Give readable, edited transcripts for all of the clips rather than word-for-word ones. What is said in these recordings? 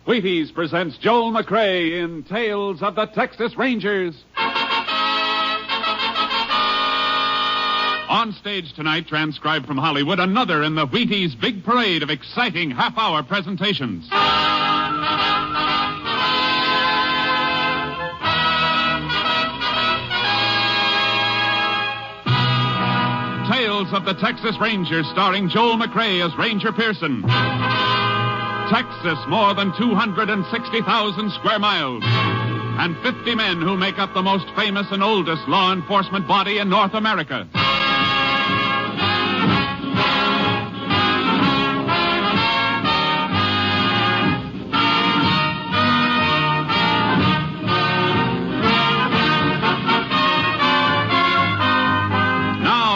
Wheaties presents Joel McCrea in Tales of the Texas Rangers. On stage tonight, transcribed from Hollywood, another in the Wheaties big parade of exciting half-hour presentations. Tales of the Texas Rangers, starring Joel McCrea as Ranger Pearson. Texas, more than 260,000 square miles. And 50 men who make up the most famous and oldest law enforcement body in North America.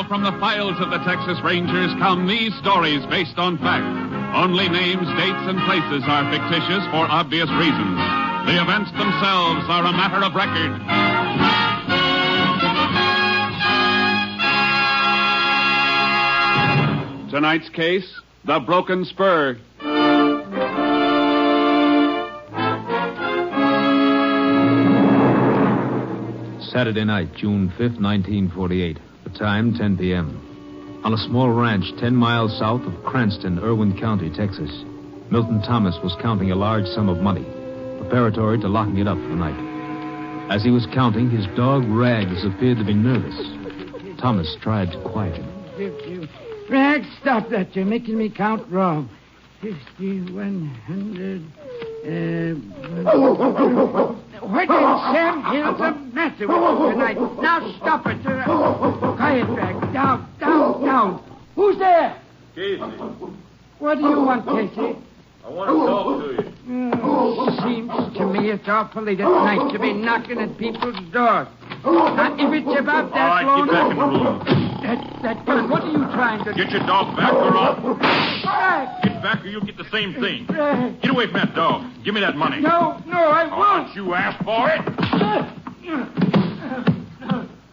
From the files of the Texas Rangers come these stories based on fact. Only names, dates, and places are fictitious for obvious reasons. The events themselves are a matter of record. Tonight's case, the broken spur. Saturday night, June 5th, 1948. The time, 10 p.m. On a small ranch 10 miles south of Cranston, Irwin County, Texas, Milton Thomas was counting a large sum of money, preparatory to locking it up for the night. As he was counting, his dog Rags appeared to be nervous. Thomas tried to quiet him. Rags, stop that. You're making me count wrong. 50, 100... What in Sam Hill's the matter with you tonight? Now stop it. Quiet, Rags. Down. Who's there? Casey. What do you want, Casey? I want to talk to you. Seems to me it's awfully late at night to be knocking at people's doors. Now, if it's about that All right, get back in the room. That gun, what are you trying to do? Get your dog back or I'll... Rags! Get back or you'll get the same thing. Rags! Get away from that dog. Give me that money. No, I won't. Don't you ask for it?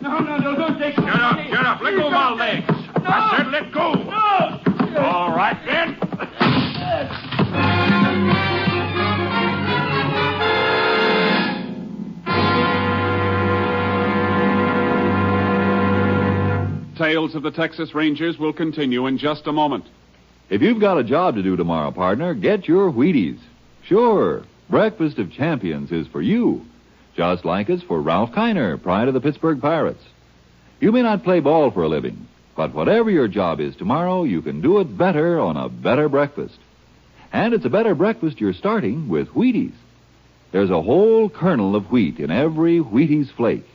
No, don't take it. Shut up. Let go of my legs. No. I said let go. No. All right, then. Tales of the Texas Rangers will continue in just a moment. If you've got a job to do tomorrow, partner, get your Wheaties. Sure, Breakfast of Champions is for you, just like it's for Ralph Kiner, pride of the Pittsburgh Pirates. You may not play ball for a living, but whatever your job is tomorrow, you can do it better on a better breakfast. And it's a better breakfast you're starting with Wheaties. There's a whole kernel of wheat in every Wheaties flake.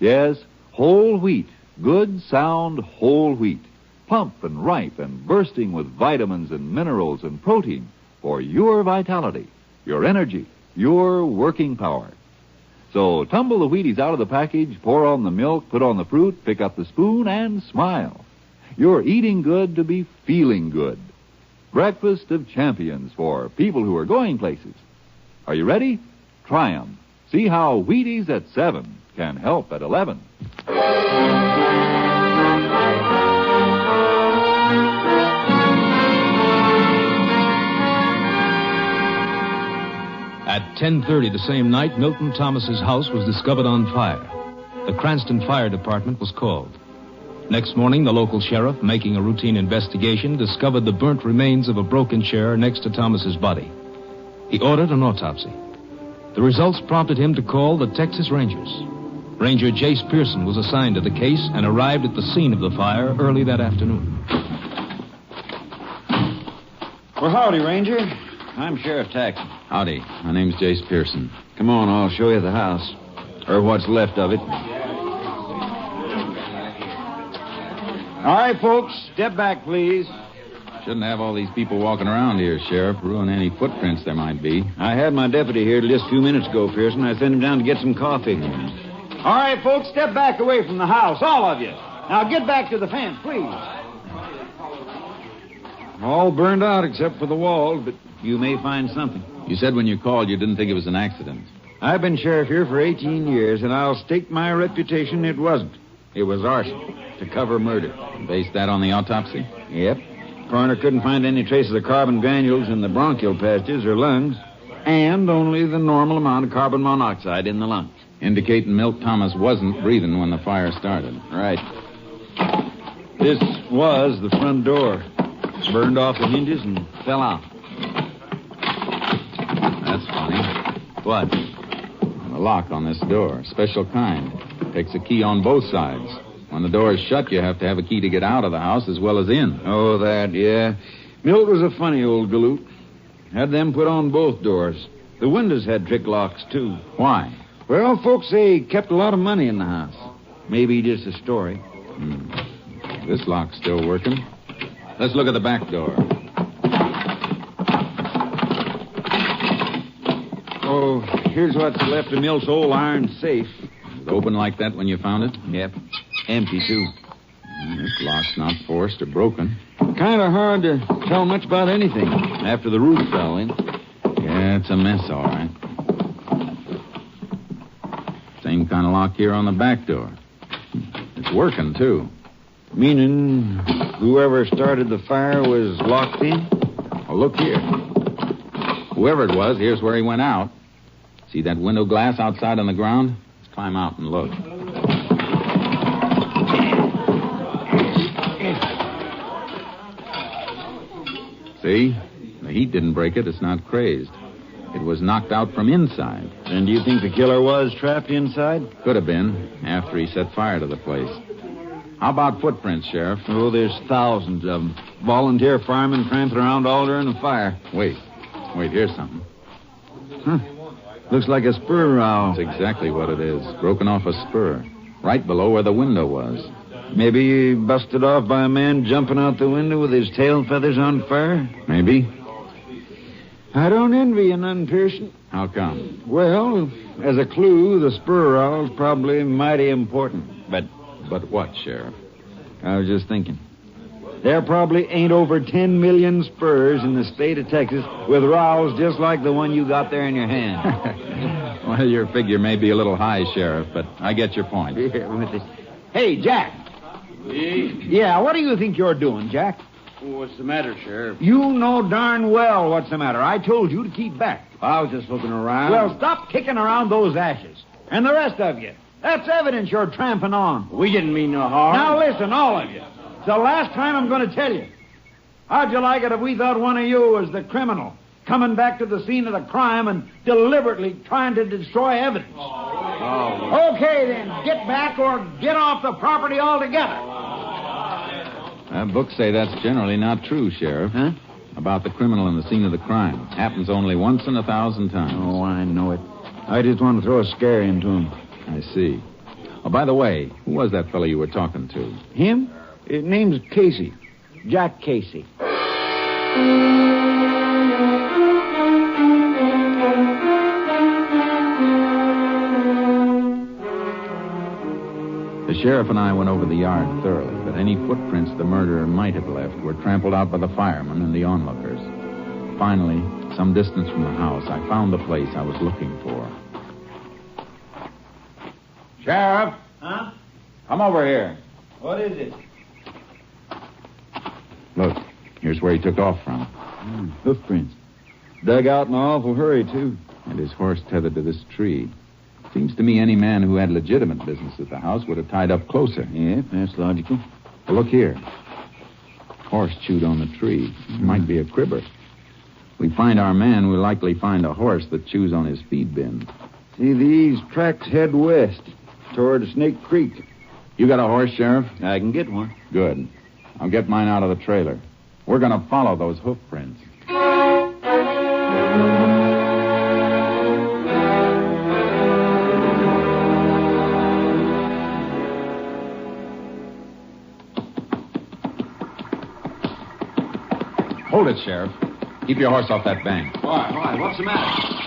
Yes, whole wheat. Good, sound, whole wheat. Plump and ripe and bursting with vitamins and minerals and protein for your vitality, your energy, your working power. So tumble the Wheaties out of the package, pour on the milk, put on the fruit, pick up the spoon, and smile. You're eating good to be feeling good. Breakfast of Champions for people who are going places. Are you ready? Try 'em. See how Wheaties at 7 can help at 11. At 10:30 the same night, Milton Thomas's house was discovered on fire. The Cranston Fire Department was called. Next morning, the local sheriff, making a routine investigation, discovered the burnt remains of a broken chair next to Thomas's body. He ordered an autopsy. The results prompted him to call the Texas Rangers. Ranger Jayce Pearson was assigned to the case and arrived at the scene of the fire early that afternoon. Well, howdy, Ranger. I'm Sheriff Taxon. Howdy. My name's Jayce Pearson. Come on, I'll show you the house. Or what's left of it. All right, folks, step back, please. Shouldn't have all these people walking around here, Sheriff. Ruin any footprints there might be. I had my deputy here just a few minutes ago, Pearson. I sent him down to get some coffee. All right, folks, step back away from the house, all of you. Now get back to the fence, please. All burned out except for the walls, but you may find something. You said when you called you didn't think it was an accident. I've been sheriff here for 18 years, and I'll stake my reputation it wasn't. It was arson to cover murder. Based that on the autopsy? Yep. Coroner couldn't find any traces of carbon granules in the bronchial passages or lungs. And only the normal amount of carbon monoxide in the lungs. Indicating Milt Thomas wasn't breathing when the fire started. Right. This was the front door. Burned off the hinges and fell out. That's funny. What? The lock on this door. Special kind. Takes a key on both sides. When the door is shut, you have to have a key to get out of the house as well as in. Oh, that, yeah. Milt was a funny old galoot. Had them put on both doors. The windows had trick locks, too. Why? Well, folks say he kept a lot of money in the house. Maybe just a story. This lock's still working. Let's look at the back door. Oh, here's what's left of Milt's old iron safe. Was it open like that when you found it? Yep. Empty, too. This lock's not forced or broken. Kind of hard to tell much about anything after the roof fell in. Yeah, it's a mess, all right. Same kind of lock here on the back door. It's working, too. Meaning whoever started the fire was locked in? Oh, look here. Whoever it was, here's where he went out. See that window glass outside on the ground? Let's climb out and look. See? The heat didn't break it. It's not crazed. It was knocked out from inside. And do you think the killer was trapped inside? Could have been, after he set fire to the place. How about footprints, Sheriff? Oh, there's thousands of them. Volunteer firemen tramping around all during the fire. Wait, here's something. Huh. Looks like a spur rowel. That's exactly what it is. Broken off a spur. Right below where the window was. Maybe busted off by a man jumping out the window with his tail feathers on fire? Maybe. I don't envy you none, Pearson. How come? Well, as a clue, the spur rowel's probably mighty important. But what, Sheriff? I was just thinking. There probably ain't over 10 million spurs in the state of Texas with rowels just like the one you got there in your hand. Well, your figure may be a little high, Sheriff, but I get your point. Hey, Jack. Yeah, what do you think you're doing, Jack? What's the matter, Sheriff? You know darn well what's the matter. I told you to keep back. I was just looking around. Well, stop kicking around those ashes. And the rest of you. That's evidence you're tramping on. We didn't mean no harm. Now listen, all of you. It's the last time I'm going to tell you. How'd you like it if we thought one of you was the criminal, coming back to the scene of the crime and deliberately trying to destroy evidence? Oh. Okay, then, get back or get off the property altogether. Books say that's generally not true, Sheriff. Huh? About the criminal in the scene of the crime. Happens only once in 1,000 times. Oh, I know it. I just want to throw a scare into him. I see. Oh, by the way, who was that fellow you were talking to? Him? His name's Casey. Jack Casey. The sheriff and I went over the yard thoroughly, but any footprints the murderer might have left were trampled out by the firemen and the onlookers. Finally, some distance from the house, I found the place I was looking for. Sheriff? Huh? Come over here. What is it? Look, here's where he took off from. Hoofprints. Dug out in an awful hurry, too. And his horse tethered to this tree. Seems to me any man who had legitimate business at the house would have tied up closer. Yeah, that's logical. Well, look here. Horse chewed on the tree. Might be a cribber. We find our man, we'll likely find a horse that chews on his feed bin. See, these tracks head west toward Snake Creek. You got a horse, Sheriff? I can get one. Good. I'll get mine out of the trailer. We're going to follow those hoof prints. Hold it, Sheriff. Keep your horse off that bank. Why? What's the matter?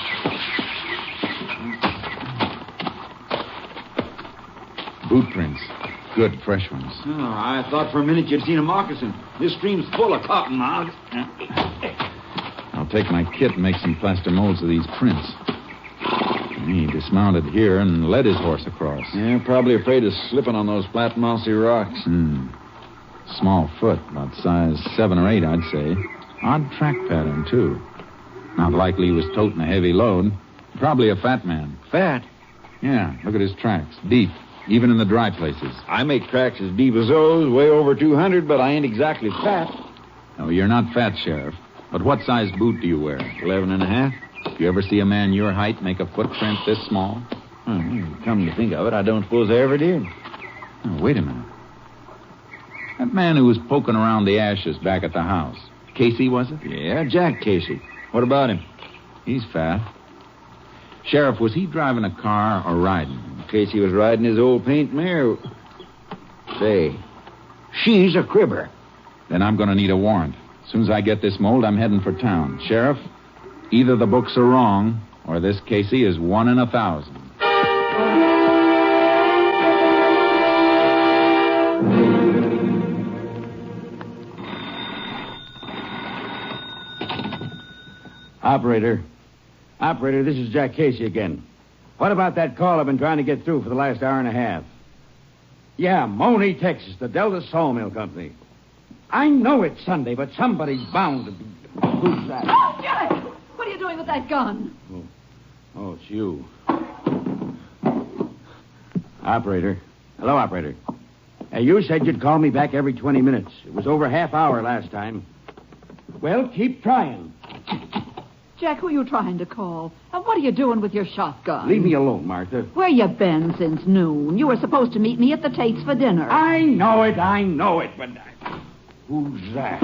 Boot prints. Good, fresh ones. Oh, I thought for a minute you'd seen a moccasin. This stream's full of cottonmouths. I'll take my kit and make some plaster molds of these prints. He dismounted here and led his horse across. Yeah, probably afraid of slipping on those flat, mossy rocks. Small foot, about size 7 or 8, I'd say. Odd track pattern, too. Not likely he was toting a heavy load. Probably a fat man. Fat? Yeah, look at his tracks. Deep, even in the dry places. I make tracks as deep as those, way over 200, but I ain't exactly fat. No, you're not fat, Sheriff. But what size boot do you wear? 11 and a half. You ever see a man your height make a footprint this small? Come to think of it, I don't suppose I ever did. Oh, wait a minute. That man who was poking around the ashes back at the house. Casey, was it? Yeah, Jack Casey. What about him? He's fat. Sheriff, was he driving a car or riding? Casey was riding his old paint mare. Say, she's a cribber. Then I'm going to need a warrant. As soon as I get this mold, I'm heading for town. Sheriff, either the books are wrong, or this Casey is 1 in 1,000. Operator, this is Jack Casey again. What about that call I've been trying to get through for the last hour and a half? Yeah, Money, Texas, the Delta Sawmill Company. I know it's Sunday, but somebody's bound to be... Who's that? Oh, Jack! What are you doing with that gun? Oh, it's you. Operator. Hello, operator. You said you'd call me back every 20 minutes. It was over half hour last time. Well, keep trying. Jack, who are you trying to call? And what are you doing with your shotgun? Leave me alone, Martha. Where you been since noon? You were supposed to meet me at the Tate's for dinner. I know it, but... Who's that?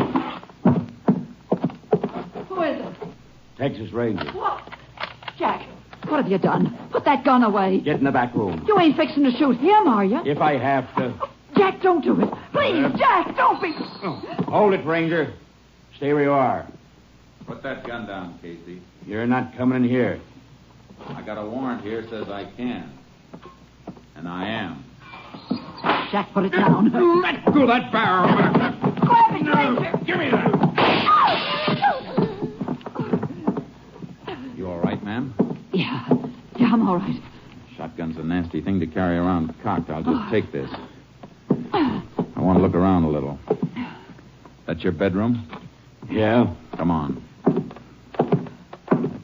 Who is it? Texas Ranger. What? Jack, what have you done? Put that gun away. Get in the back room. You ain't fixing to shoot him, are you? If I have to... Jack, don't do it. Please, Jack, don't be... Hold it, Ranger. Stay where you are. Put that gun down, Casey. You're not coming in here. I got a warrant here says I can. And I am. Jack, put it down. Let go of that barrel. Grab it, Ranger. Give me that. You all right, ma'am? Yeah, I'm all right. Shotgun's a nasty thing to carry around cocked. I'll just take this. I want to look around a little. That's your bedroom? Yeah. Come on.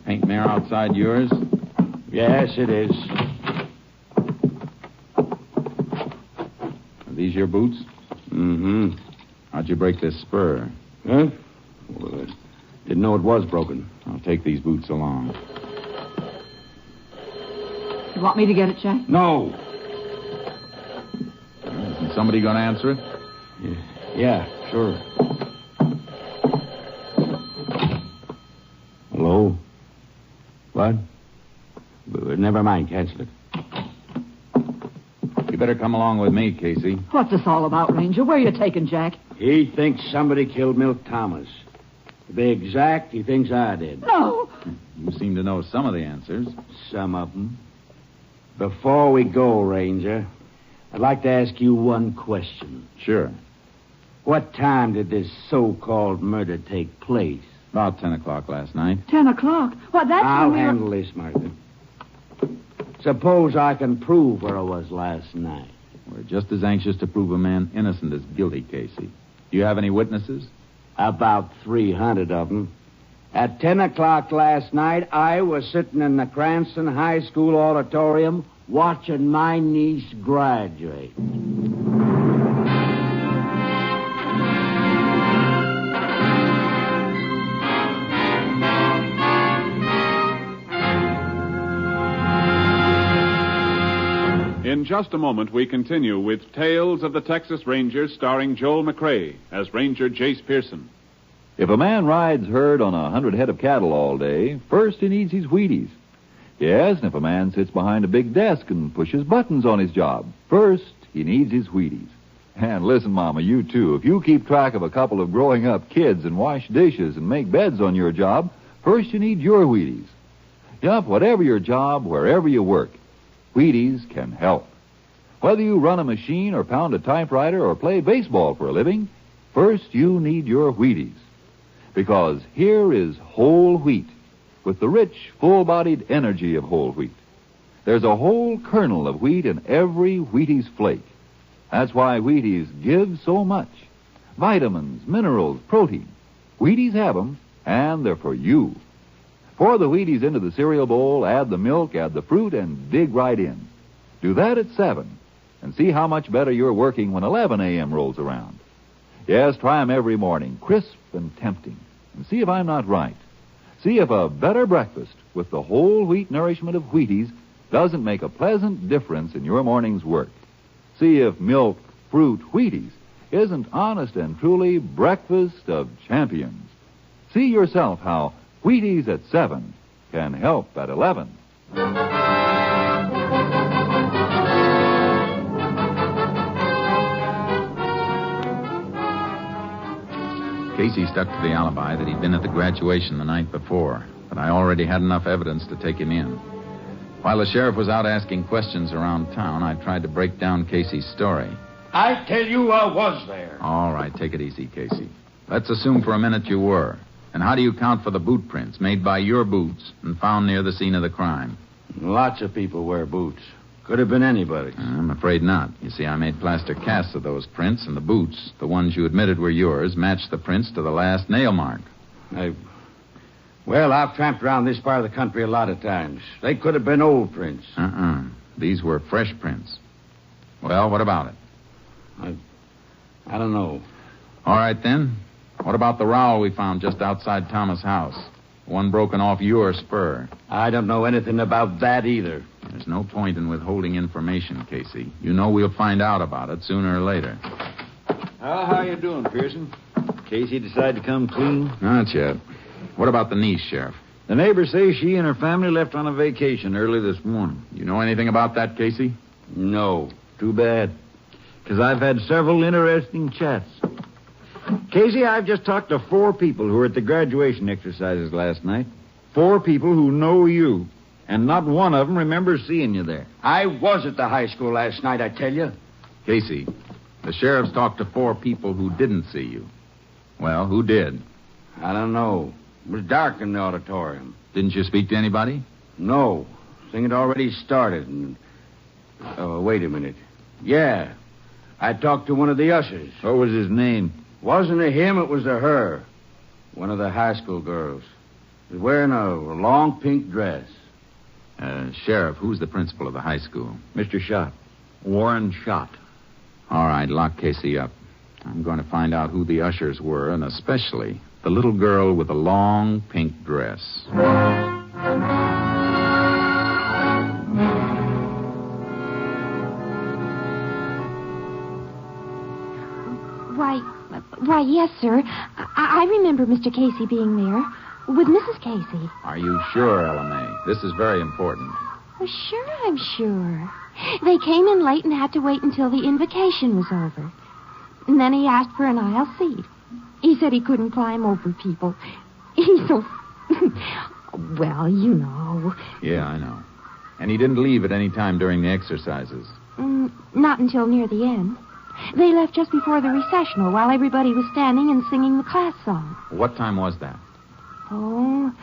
Paint mare outside yours? Yes, it is. Are these your boots? Mm-hmm. How'd you break this spur? Huh? Well, I didn't know it was broken. I'll take these boots along. You want me to get it, Jack? No. Isn't somebody going to answer it? Yeah, sure. Hello? What? Never mind, cancel it. You better come along with me, Casey. What's this all about, Ranger? Where are you taking Jack? He thinks somebody killed Milt Thomas. To be exact, he thinks I did. No. You seem to know some of the answers. Some of them. Before we go, Ranger, I'd like to ask you one question. Sure. What time did this so-called murder take place? About 10 o'clock last night. 10 o'clock? What, that's I'll when we were... handle this, Martha. Suppose I can prove where I was last night. We're just as anxious to prove a man innocent as guilty, Casey. Do you have any witnesses? About 300 of them. At 10 o'clock last night, I was sitting in the Cranston High School auditorium watching my niece graduate. In just a moment, we continue with Tales of the Texas Rangers starring Joel McCrea as Ranger Jayce Pearson. If a man rides herd on 100 head of cattle all day, first he needs his Wheaties. Yes, and if a man sits behind a big desk and pushes buttons on his job, first he needs his Wheaties. And listen, Mama, you too. If you keep track of a couple of growing up kids and wash dishes and make beds on your job, first you need your Wheaties. Yup, whatever your job, wherever you work, Wheaties can help. Whether you run a machine or pound a typewriter or play baseball for a living, first you need your Wheaties. Because here is whole wheat with the rich, full-bodied energy of whole wheat. There's a whole kernel of wheat in every Wheaties flake. That's why Wheaties give so much. Vitamins, minerals, protein. Wheaties have them, and they're for you. Pour the Wheaties into the cereal bowl, add the milk, add the fruit, and dig right in. Do that at 7, and see how much better you're working when 11 a.m. rolls around. Yes, try 'em every morning, crisp and tempting, and see if I'm not right. See if a better breakfast with the whole wheat nourishment of Wheaties doesn't make a pleasant difference in your morning's work. See if milk, fruit, Wheaties isn't honest and truly breakfast of champions. See yourself how Wheaties at 7 can help at 11. Casey stuck to the alibi that he'd been at the graduation the night before, but I already had enough evidence to take him in. While the sheriff was out asking questions around town, I tried to break down Casey's story. I tell you I was there. All right, take it easy, Casey. Let's assume for a minute you were. And how do you count for the boot prints made by your boots and found near the scene of the crime? Lots of people wear boots. Could have been anybody. I'm afraid not. You see, I made plaster casts of those prints, and the boots, the ones you admitted were yours, matched the prints to the last nail mark. Well, I've tramped around this part of the country a lot of times. They could have been old prints. These were fresh prints. Well, what about it? I don't know. All right, then. What about the rowel we found just outside Thomas' house? One broken off your spur. I don't know anything about that either. There's no point in withholding information, Casey. You know we'll find out about it sooner or later. How you doing, Pearson? Casey decided to come clean? Not yet. What about the niece, Sheriff? The neighbors say she and her family left on a vacation early this morning. You know anything about that, Casey? No. Too bad. Because I've had several interesting chats. Casey, I've just talked to 4 people who were at the graduation exercises last night. 4 people who know you. And not one of them remembers seeing you there. I was at the high school last night, I tell you. Casey, the sheriff's talked to 4 people who didn't see you. Well, who did? I don't know. It was dark in the auditorium. Didn't you speak to anybody? No. Thing had already started. And... wait a minute. Yeah. I talked to one of the ushers. What was his name? Wasn't a him, it was a her. One of the high school girls. She was wearing a long pink dress. Sheriff, who's the principal of the high school? Mr. Schott. Warren Schott. All right, lock Casey up. I'm going to find out who the ushers were, and especially the little girl with the long pink dress. Why, yes, sir. I remember Mr. Casey being there with Mrs. Casey. Are you sure, Ella May? This is very important. Well, sure, I'm sure. They came in late and had to wait until the invocation was over. And then he asked for an aisle seat. He said he couldn't climb over people. He's so... well, you know. Yeah, I know. And he didn't leave at any time during the exercises? Not until near the end. They left just before the recessional while everybody was standing and singing the class song. What time was that? Oh,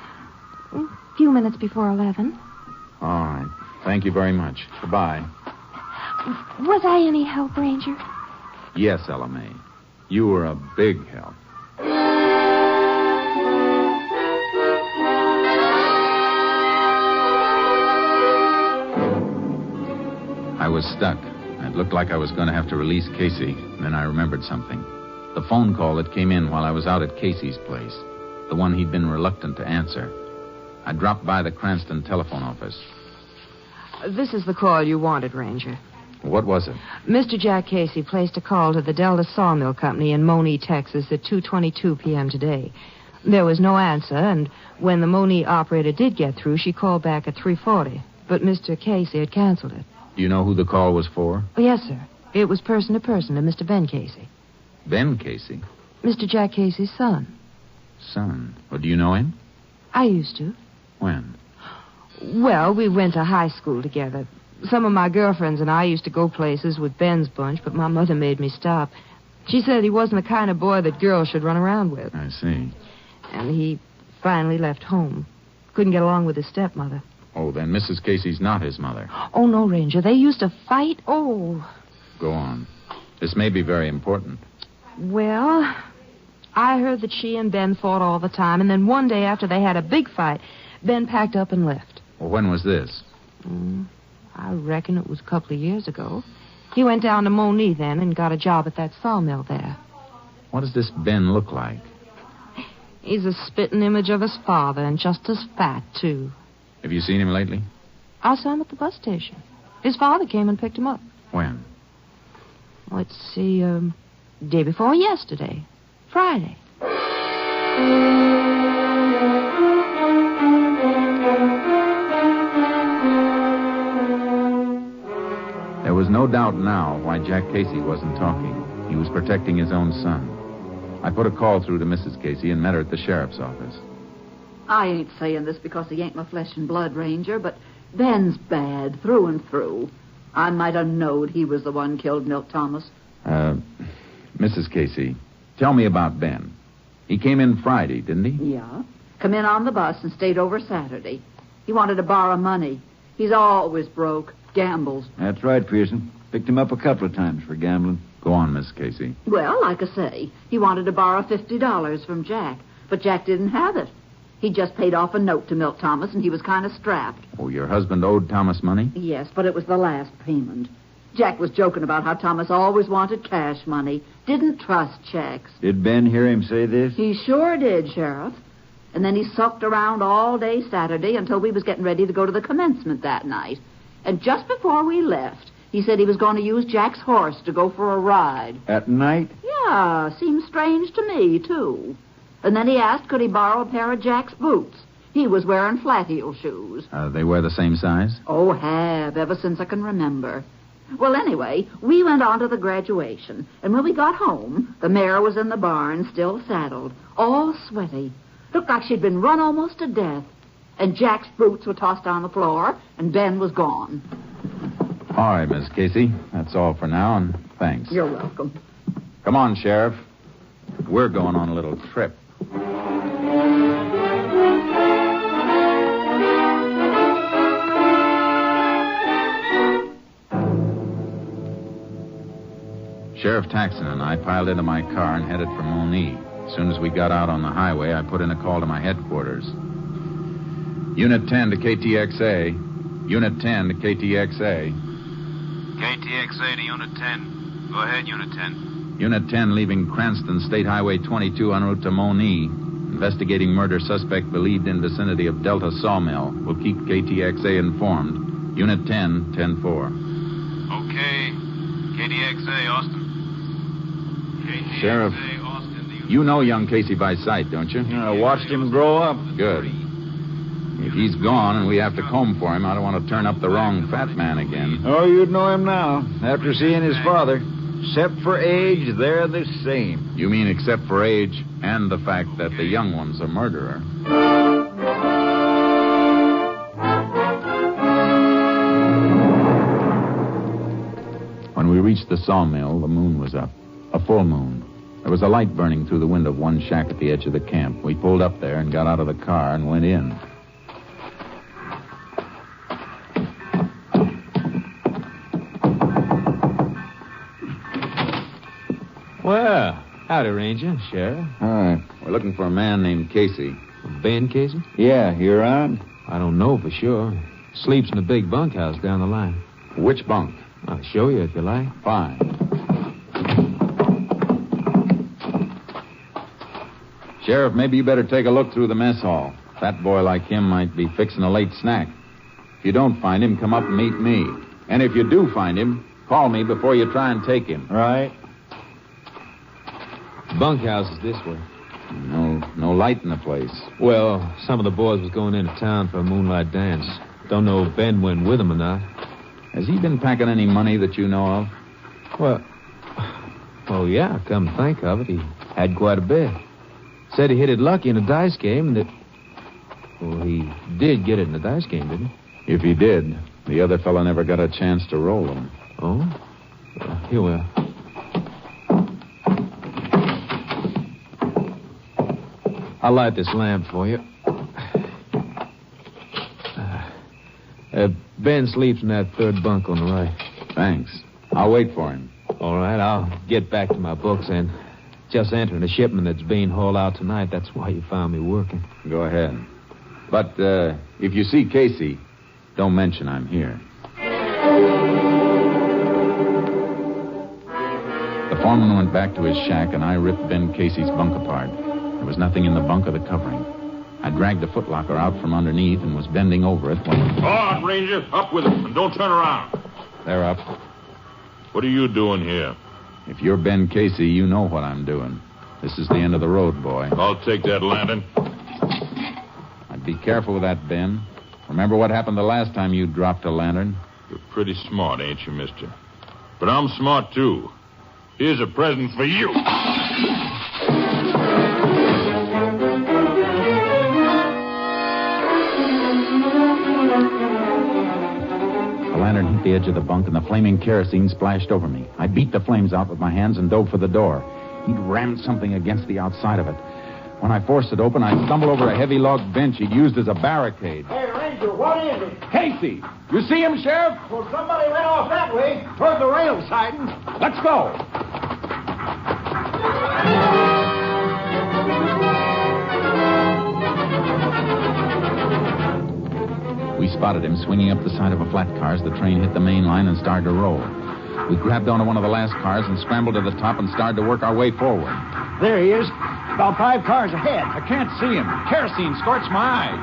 a few minutes before 11. All right. Thank you very much. Goodbye. Was I any help, Ranger? Yes, Ella May. You were a big help. I was stuck. It looked like I was going to have to release Casey. Then I remembered something. The phone call that came in while I was out at Casey's place. The one he'd been reluctant to answer. I dropped by the Cranston telephone office. This is the call you wanted, Ranger. What was it? Mr. Jack Casey placed a call to the Delta Sawmill Company in Monee, Texas at 2:22 p.m. today. There was no answer, and when the Monee operator did get through, she called back at 3:40. But Mr. Casey had canceled it. Do you know who the call was for? Oh, yes, sir. It was person to person to Mr. Ben Casey. Ben Casey? Mr. Jack Casey's son. Son? Well, do you know him? I used to. When? Well, we went to high school together. Some of my girlfriends and I used to go places with Ben's bunch, but my mother made me stop. She said he wasn't the kind of boy that girls should run around with. I see. And he finally left home. Couldn't get along with his stepmother. Oh, then Mrs. Casey's not his mother. Oh, no, Ranger. They used to fight. Oh. Go on. This may be very important. Well, I heard that she and Ben fought all the time, and then one day after they had a big fight, Ben packed up and left. Well, when was this? I reckon it was a couple of years ago. He went down to Moni then and got a job at that sawmill there. What does this Ben look like? He's a spitting image of his father and just as fat, too. Have you seen him lately? I saw him at the bus station. His father came and picked him up. When? Let's see, day before yesterday. Friday. There was no doubt now why Jack Casey wasn't talking. He was protecting his own son. I put a call through to Mrs. Casey and met her at the sheriff's office. I ain't saying this because he ain't my flesh and blood, Ranger, but Ben's bad through and through. I might have knowed he was the one killed Milt Thomas. Mrs. Casey, tell me about Ben. He came in Friday, didn't he? Yeah. Come in on the bus and stayed over Saturday. He wanted to borrow money. He's always broke. Gambles. That's right, Pearson. Picked him up a couple of times for gambling. Go on, Miss Casey. Well, like I say, he wanted to borrow $50 from Jack, but Jack didn't have it. He just paid off a note to Milt Thomas, and he was kind of strapped. Oh, your husband owed Thomas money? Yes, but it was the last payment. Jack was joking about how Thomas always wanted cash money, didn't trust checks. Did Ben hear him say this? He sure did, Sheriff. And then he sulked around all day Saturday until we was getting ready to go to the commencement that night. And just before we left, he said he was going to use Jack's horse to go for a ride. At night? Yeah, seems strange to me, too. And then he asked could he borrow a pair of Jack's boots. He was wearing flat-heel shoes. They wear the same size? Oh, have, ever since I can remember. Well, anyway, we went on to the graduation. And when we got home, the mare was in the barn, still saddled, all sweaty. Looked like she'd been run almost to death. And Jack's boots were tossed on the floor, and Ben was gone. All right, Miss Casey. That's all for now, and thanks. You're welcome. Come on, Sheriff. We're going on a little trip. Sheriff Taxon and I piled into my car and headed for Moni. As soon as we got out on the highway, I put in a call to my headquarters. Unit 10 to KTXA. Unit 10 to KTXA. KTXA to Unit 10. Go ahead, Unit 10. Unit 10 leaving Cranston State Highway 22 en route to Moni. Investigating murder suspect believed in vicinity of Delta Sawmill. Will keep KTXA informed. Unit 10, 10-4. Okay. KTXA, Austin. KTXA, Sheriff, Austin, you know young Casey by sight, don't you? I watched him grow up. Good. If he's gone and we have to comb for him, I don't want to turn up the wrong fat man again. Oh, you'd know him now, after seeing his father. Except for age, they're the same. You mean except for age and the fact that the young one's a murderer? When we reached the sawmill, the moon was up. A full moon. There was a light burning through the window of one shack at the edge of the camp. We pulled up there and got out of the car and went in. Well, howdy, Ranger, Sheriff. All right. We're looking for a man named Casey. Ben Casey? Yeah, you around? I don't know for sure. Sleeps in the big bunkhouse down the line. Which bunk? I'll show you if you like. Fine. Sheriff, maybe you better take a look through the mess hall. A fat boy like him might be fixing a late snack. If you don't find him, come up and meet me. And if you do find him, call me before you try and take him. Right. Bunkhouse is this way. No light in the place. Well, some of the boys was going into town for a moonlight dance. Don't know if Ben went with them or not. Has he been packing any money that you know of? Well, yeah, come to think of it, he had quite a bit. Said he hit it lucky in a dice game and that... Well, he did get it in a dice game, didn't he? If he did, the other fellow never got a chance to roll them. Oh? Well, here we are. I'll light this lamp for you. Ben sleeps in that third bunk on the right. Thanks. I'll wait for him. All right, I'll get back to my books and just entering a shipment that's being hauled out tonight. That's why you found me working. Go ahead. But if you see Casey, don't mention I'm here. The foreman went back to his shack, and I ripped Ben Casey's bunk apart. There was nothing in the bunk or the covering. I dragged the footlocker out from underneath and was bending over it when... All right, Ranger. Up with it, and don't turn around. They're up. What are you doing here? If you're Ben Casey, you know what I'm doing. This is the end of the road, boy. I'll take that lantern. I'd be careful with that, Ben. Remember what happened the last time you dropped a lantern? You're pretty smart, ain't you, mister? But I'm smart, too. Here's a present for you. The lantern hit the edge of the bunk, and the flaming kerosene splashed over me. I beat the flames out with my hands and dove for the door. He'd rammed something against the outside of it. When I forced it open, I stumbled over a heavy log bench he'd used as a barricade. Hey, Ranger, what is it? Casey! You see him, Sheriff? Well, somebody went off that way, toward the rail siding. Let's go! We spotted him swinging up the side of a flat car as the train hit the main line and started to roll. We grabbed onto one of the last cars and scrambled to the top and started to work our way forward. There he is. About 5 cars ahead. I can't see him. Kerosene scorched my eyes.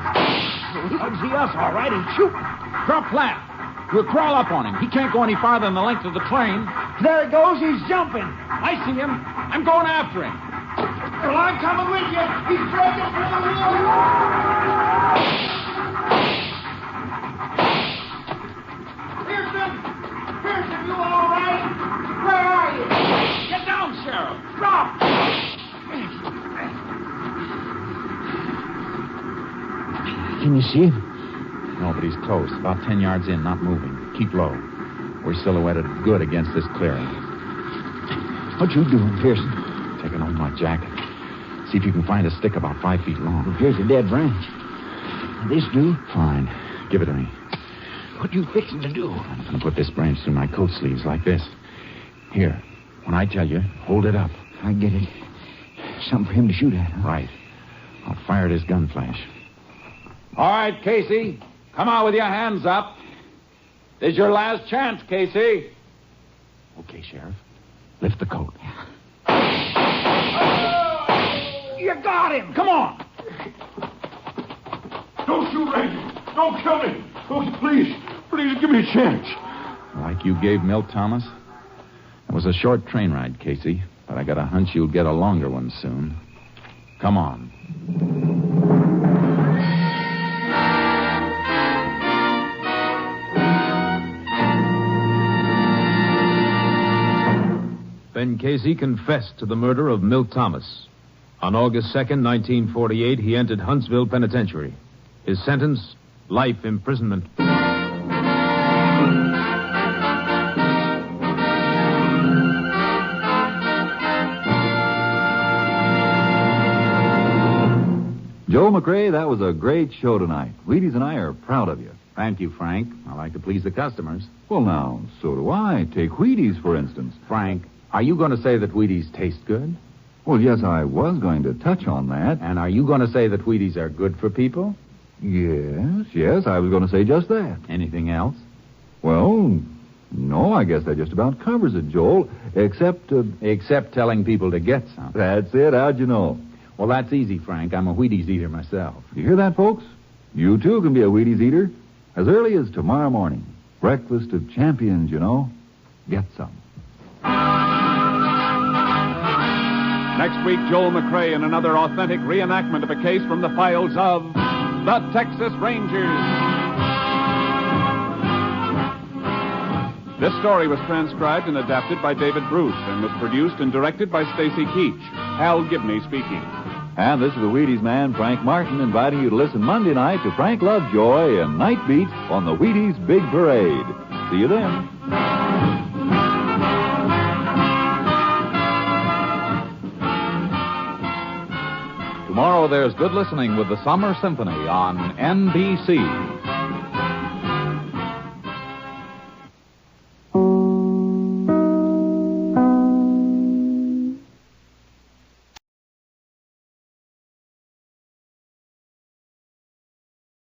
He can see us, all right. He's shooting. Drop flat. We'll crawl up on him. He can't go any farther than the length of the train. There he goes. He's jumping. I see him. I'm going after him. Well, I'm coming with you. He's breaking through the wheel. Pearson, you all right? Where are you? Get down, Sheriff. Stop. Can you see him? No, but he's close. About 10 yards in, not moving. Keep low. We're silhouetted good against this clearing. What you doing, Pearson? Taking off my jacket. See if you can find a stick about 5 feet long. Well, here's a dead branch. This do? Fine. Give it to me. What you fixing to do? I'm going to put this branch through my coat sleeves like this. Here. When I tell you, hold it up. I get it. Something for him to shoot at, huh? Right. I'll fire at his gun flash. All right, Casey. Come on with your hands up. This is your last chance, Casey. Okay, Sheriff. Lift the coat. You got him. Come on. Don't shoot, Ranger. Don't kill me. Oh, please give me a chance. Like you gave Milt Thomas? It was a short train ride, Casey, but I got a hunch you'll get a longer one soon. Come on. Ben Casey confessed to the murder of Milt Thomas. On August 2nd, 1948, he entered Huntsville Penitentiary. His sentence, life imprisonment. Joel McCrea, that was a great show tonight. Wheaties and I are proud of you. Thank you, Frank. I like to please the customers. Well, now, so do I. Take Wheaties, for instance. Frank, are you going to say that Wheaties taste good? Well, yes, I was going to touch on that. And are you going to say that Wheaties are good for people? Yes, I was going to say just that. Anything else? Well, no, I guess that just about covers it, Joel, except... Except telling people to get some. That's it. How'd you know? Well, that's easy, Frank. I'm a Wheaties eater myself. You hear that, folks? You, too, can be a Wheaties eater. As early as tomorrow morning. Breakfast of champions, you know. Get some. Next week, Joel McCrea in another authentic reenactment of a case from the files of the Texas Rangers. This story was transcribed and adapted by David Bruce and was produced and directed by Stacy Keach. Hal Gibney speaking. And this is the Wheaties man, Frank Martin, inviting you to listen Monday night to Frank Lovejoy and Night Beat on the Wheaties Big Parade. See you then. Tomorrow there's good listening with the Summer Symphony on NBC.